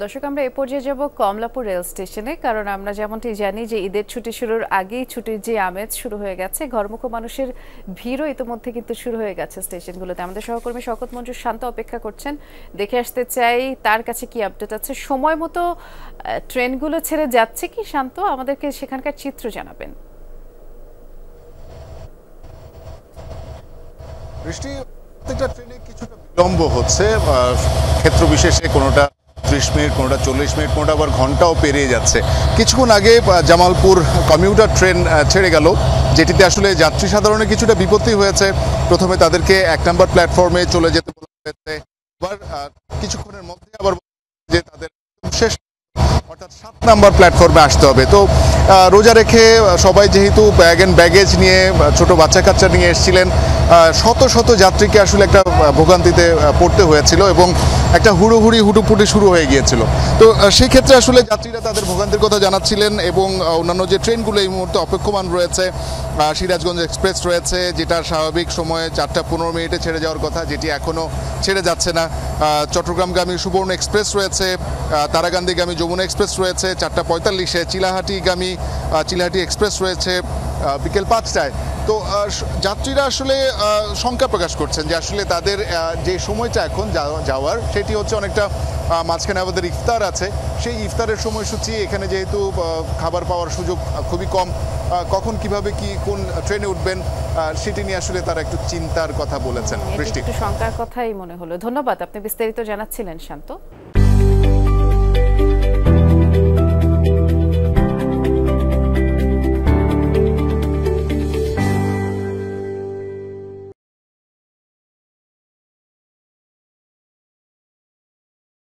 দর্শক, আমরা এ পর্যায়ে যাব কমলাপুর রেল স্টেশনে, কারণ আমরা যেমনটি জানি যে ঈদের ছুটি শুরুর আগেই ছুটির যে আমেজ শুরু হয়ে গেছে, ঘরমুখো মানুষের ভিড়ও ইতিমধ্যে কিন্তু শুরু হয়ে গেছে স্টেশনগুলোতে। আমাদের সহকর্মী শওকত মঞ্জুর শান্ত অপেক্ষা করছেন, দেখে আসতে চাই তার কাছে কি আপডেট আছে। সময় মতো ট্রেনগুলো ছেড়ে যাচ্ছে কি শান্ত? আমাদেরকে সেখানকার চিত্র জানাবেন। বৃষ্টি, প্রত্যেকটা ট্রেনে কিছুটা বিলম্ব হচ্ছে, ক্ষেত্র বিশেষে কোনোটা 30 মিনিট, কোনোটা 40 মিনিট, কোনোটা আবার ঘন্টাও পেরিয়ে যাচ্ছে। কিছুক্ষণ আগে জামালপুর কমিউটার ট্রেন ছেড়ে গেল, যেটিতে আসলে যাত্রী সাধারণের কিছুটা বিপত্তি হয়েছে। প্রথমে তাদেরকে 1 নম্বর প্ল্যাটফর্মে চলে যেতে বলা হয়েছে, আবার কিছুক্ষণের মধ্যে আবার যে তাদের শেষ অর্থাৎ 7 নম্বর প্ল্যাটফর্মে আসতে হবে। তো রোজা রেখে সবাই যেহেতু ব্যাগ অ্যান্ড ব্যাগেজ নিয়ে, ছোট বাচ্চা কাচ্চা নিয়ে এসেছিলেন, শত শত যাত্রীকে আসলে একটা ভোগান্তিতে পড়তে হয়েছিল এবং একটা হুটুপুটি শুরু হয়ে গিয়েছিল। তো সেই ক্ষেত্রে আসলে যাত্রীরা তাদের ভোগান্তির কথা জানাচ্ছিলেন এবং অন্যান্য যে ট্রেনগুলো এই মুহূর্তে অপেক্ষমান রয়েছে, সিরাজগঞ্জ এক্সপ্রেস রয়েছে, যেটা স্বাভাবিক সময়ে 4টা 15 মিনিটে ছেড়ে যাওয়ার কথা, যেটি এখনও ছেড়ে যাচ্ছে না। চট্টগ্রামগামী সুবর্ণ এক্সপ্রেস রয়েছে, তারাকান্দিগামী যমুনা এক্সপ্রেস রয়েছে 4টা 45-এ, চিলাহাটি এক্সপ্রেস রয়েছে বিকেল 5টায়। তো যাত্রীরা আসলে শঙ্কা প্রকাশ করছেন যে আসলে তাদের যে সময়টা এখন যাওয়ার, সেটি হচ্ছে অনেকটা মাঝখানে আমাদের ইফতার আছে, সেই ইফতারের সময়সূচি এখানে যেহেতু খাবার পাওয়ার সুযোগ খুবই কম, কখন কিভাবে কোন ট্রেনে উঠবেন সেটি নিয়ে আসলে তারা একটু চিন্তার কথা বলেছেন। বৃষ্টি, একটু শঙ্কার কথাই মনে হলো। ধন্যবাদ, আপনি বিস্তারিত জানাচ্ছিলেন শান্ত।